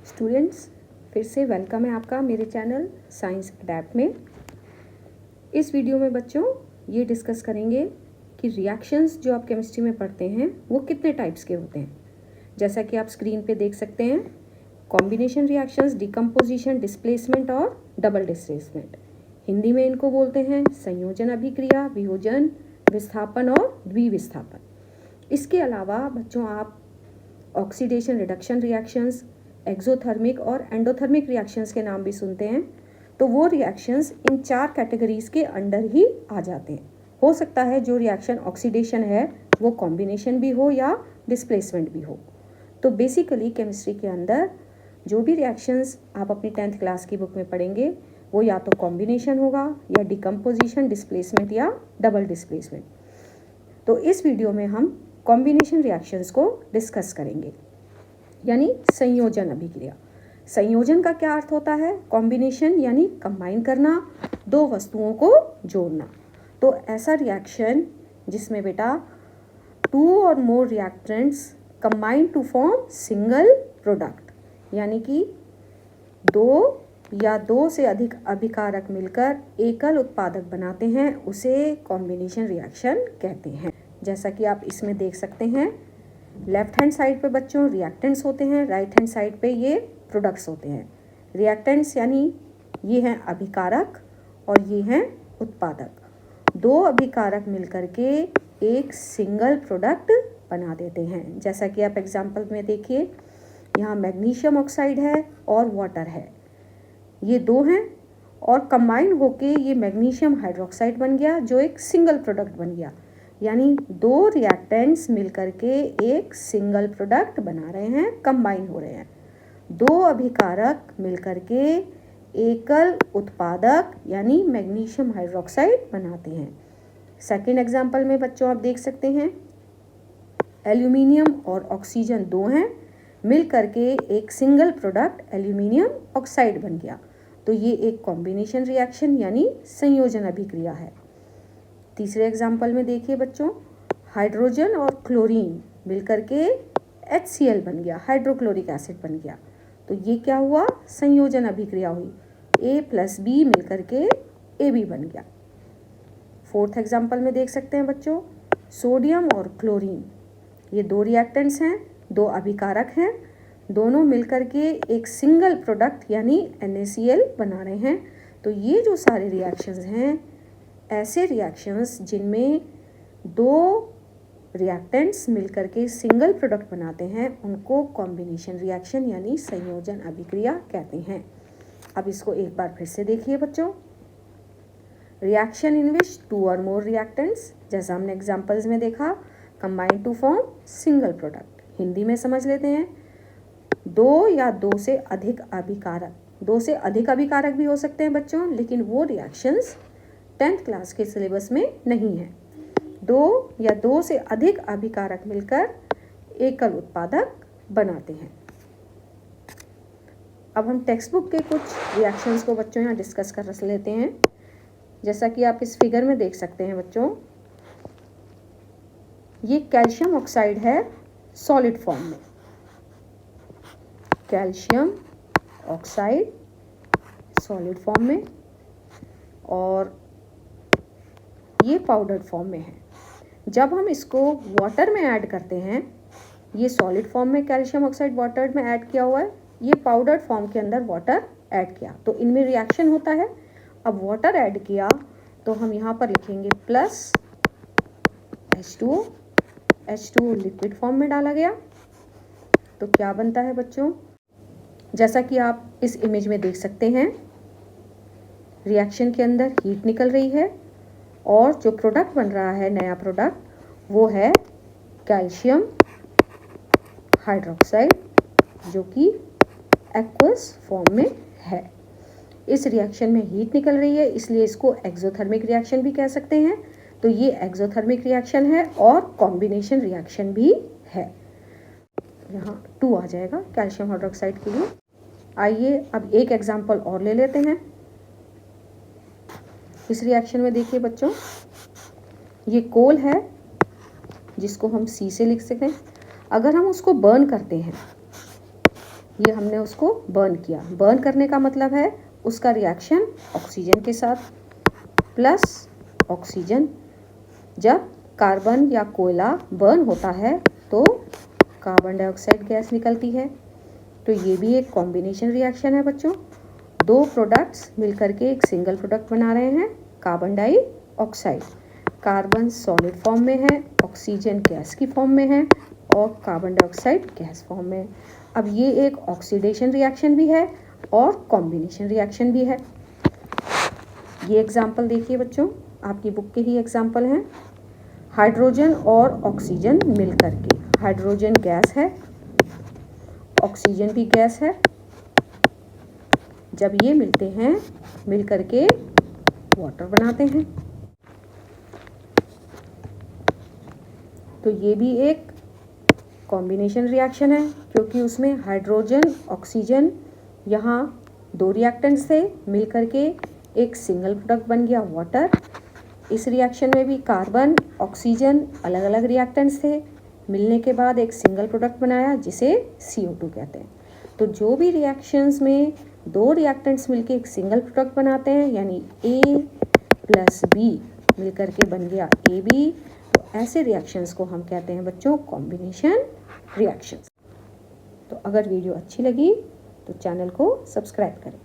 Students, फिर से welcome है आपका मेरे चैनल साइंस अडैप्ट में। इस वीडियो में बच्चों ये डिस्कस करेंगे कि रिएक्शंस जो आप केमिस्ट्री में पढ़ते हैं वो कितने टाइप्स के होते हैं। जैसा कि आप स्क्रीन पे देख सकते हैं, कॉम्बिनेशन रिएक्शंस, डिकम्पोजिशन, डिस्प्लेसमेंट और डबल डिस्प्लेसमेंट। हिंदी में इनको बोलते हैं संयोजन अभिक्रिया, वियोजन, विस्थापन और द्विविस्थापन। इसके अलावा बच्चों आप ऑक्सीडेशन रिडक्शन रिएक्शंस, एक्सोथर्मिक और एंडोथर्मिक रिएक्शंस के नाम भी सुनते हैं। तो वो रिएक्शंस इन 4 कैटेगरीज के अंडर ही आ जाते हैं। हो सकता है जो रिएक्शन ऑक्सीडेशन है वो कॉम्बिनेशन भी हो या डिस्प्लेसमेंट भी हो। तो बेसिकली केमिस्ट्री के अंदर जो भी रिएक्शंस आप अपनी 10th क्लास की बुक में पढ़ेंगे वो या तो कॉम्बिनेशन होगा या डिकम्पोजिशन, डिस्प्लेसमेंट या डबल डिस्प्लेसमेंट। तो इस वीडियो में हम कॉम्बिनेशन रिएक्शंस को डिस्कस करेंगे, यानी संयोजन अभिक्रिया। संयोजन का क्या अर्थ होता है? कॉम्बिनेशन यानी कंबाइन करना, दो वस्तुओं को जोड़ना। तो ऐसा रिएक्शन जिसमें बेटा 2 और more reactants combine to form single product, यानी कि 2 या 2 से अधिक अभिकारक मिलकर एकल उत्पादक बनाते हैं, उसे कॉम्बिनेशन रिएक्शन कहते हैं। जैसा कि आप इसमें देख सकते हैं, लेफ्ट हैंड साइड पे बच्चों रिएक्टेंट्स होते हैं, राइट हैंड साइड पे ये प्रोडक्ट्स होते हैं। रिएक्टेंट्स यानी ये हैं अभिकारक और ये हैं उत्पादक। 2 अभिकारक मिलकर के एक सिंगल प्रोडक्ट बना देते हैं। जैसा कि आप एग्जांपल में देखिए, यहाँ मैग्नीशियम ऑक्साइड है और वाटर है, ये 2 हैं और कंबाइन होके ये मैग्नीशियम हाइड्रोक्साइड बन गया जो एक सिंगल प्रोडक्ट बन गया। यानी 2 रिएक्टेंट्स मिलकर के एक सिंगल प्रोडक्ट बना रहे हैं, कंबाइन हो रहे हैं। 2 अभिकारक मिलकर के एकल उत्पादक यानी मैग्नीशियम हाइड्रोक्साइड बनाते हैं। सेकेंड एग्जांपल में बच्चों आप देख सकते हैं, एल्यूमिनियम और ऑक्सीजन 2 हैं, मिलकर के एक सिंगल प्रोडक्ट एल्यूमिनियम ऑक्साइड बन गया। तो ये एक कॉम्बिनेशन रिएक्शन यानी संयोजन अभिक्रिया है। तीसरे एग्जाम्पल में देखिए बच्चों, हाइड्रोजन और क्लोरीन मिलकर के HCl बन गया, हाइड्रोक्लोरिक एसिड बन गया। तो ये क्या हुआ? संयोजन अभिक्रिया हुई, A + B मिलकर के AB बन गया। फोर्थ एग्जाम्पल में देख सकते हैं बच्चों, सोडियम और क्लोरीन, ये 2 रिएक्टेंट्स हैं, 2 अभिकारक हैं, दोनों मिलकर के एक सिंगल प्रोडक्ट यानी NaCl बना रहे हैं। तो ये जो सारे रिएक्शंस हैं, ऐसे रिएक्शंस जिनमें 2 रिएक्टेंट्स मिलकर के सिंगल प्रोडक्ट बनाते हैं, उनको कॉम्बिनेशन रिएक्शन यानी संयोजन अभिक्रिया कहते हैं। अब इसको एक बार फिर से देखिए बच्चों, रिएक्शन इन विच 2 और मोर रिएक्टेंट्स, जैसा हमने एग्जांपल्स में देखा, combine to form single product. Hindi में समझ लेते हैं, 2 या 2 से अधिक अभिकारक, 2 से अधिक अभिकारक भी हो सकते हैं बच्चों, लेकिन वो रिएक्शंस 10th क्लास के सिलेबस में नहीं है। 2 या 2 से अधिक अभिकारक मिलकर एकल उत्पादक बनाते हैं। अब हम टेक्स्ट बुक के कुछ रिएक्शंस को बच्चों यहाँ डिस्कस कर लेते हैं। जैसा कि आप इस फिगर में देख सकते हैं बच्चों, ये कैल्शियम ऑक्साइड है सॉलिड फॉर्म में, कैल्शियम ऑक्साइड सॉलिड फॉर्म में, और ये पाउडर्ड फॉर्म में है। जब हम इसको वाटर में ऐड करते हैं, ये सॉलिड फॉर्म में कैल्शियम ऑक्साइड वाटर में ऐड किया हुआ है, ये पाउडर्ड फॉर्म के अंदर वाटर ऐड किया, तो इनमें रिएक्शन होता है। अब वाटर ऐड किया तो हम यहाँ पर लिखेंगे plus H2O, H2O liquid form में डाला गया। तो क्या बनता है बच्चों? जैसा कि आप इस इमेज में देख सकते हैं, रिएक्शन के अंदर हीट निकल रही है और जो प्रोडक्ट बन रहा है, नया प्रोडक्ट, वो है कैल्शियम हाइड्रोक्साइड जो कि एक्वस फॉर्म में है। इस रिएक्शन में हीट निकल रही है, इसलिए इसको एक्सोथर्मिक रिएक्शन भी कह सकते हैं। तो ये एक्सोथर्मिक रिएक्शन है और कॉम्बिनेशन रिएक्शन भी है। यहाँ 2 आ जाएगा कैल्शियम हाइड्रोक्साइड के लिए। आइए अब एक एग्जाम्पल और ले लेते हैं। इस रिएक्शन में देखिए बच्चों, ये कोल है जिसको हम C से लिख सकें। अगर हम उसको बर्न करते हैं ये हमने उसको बर्न किया। बर्न करने का मतलब है उसका रिएक्शन ऑक्सीजन के साथ प्लस ऑक्सीजन। जब कार्बन या कोयला बर्न होता है तो कार्बन डाइऑक्साइड गैस निकलती है। तो ये भी एक कॉम्बिनेशन रिएक्शन है बच्चों। दो प्रोडक्ट्स मिलकर के एक सिंगल प्रोडक्ट बना रहे हैं, carbon dioxide. Carbon solid form में है, ऑक्सीजन गैस की फॉर्म में है और कार्बन डाइऑक्साइड गैस फॉर्म में है। अब ये एक ऑक्सीडेशन रिएक्शन भी है और कॉम्बिनेशन रिएक्शन भी है। ये एग्जाम्पल देखिए बच्चों, आपकी बुक के ही एग्जाम्पल हैं। हाइड्रोजन और ऑक्सीजन मिलकर के, हाइड्रोजन गैस है, ऑक्सीजन भी गैस है। जब ये मिलते हैं मिलकर के वाटर बनाते हैं। तो ये भी एक कॉम्बिनेशन रिएक्शन है क्योंकि उसमें हाइड्रोजन ऑक्सीजन, यहाँ दो रिएक्टेंट्स थे, मिलकर के एक सिंगल प्रोडक्ट बन गया वाटर। इस रिएक्शन में भी कार्बन ऑक्सीजन अलग अलग रिएक्टेंट्स थे, मिलने के बाद एक सिंगल प्रोडक्ट बनाया जिसे CO2 कहते हैं। तो जो भी रिएक्शंस में दो रिएक्टेंट्स मिलके एक सिंगल प्रोडक्ट बनाते हैं, यानी A प्लस B मिलकर के बन गया AB, तो ऐसे रिएक्शंस को हम कहते हैं बच्चों कॉम्बिनेशन रिएक्शंस। तो अगर वीडियो अच्छी लगी तो चैनल को सब्सक्राइब करें।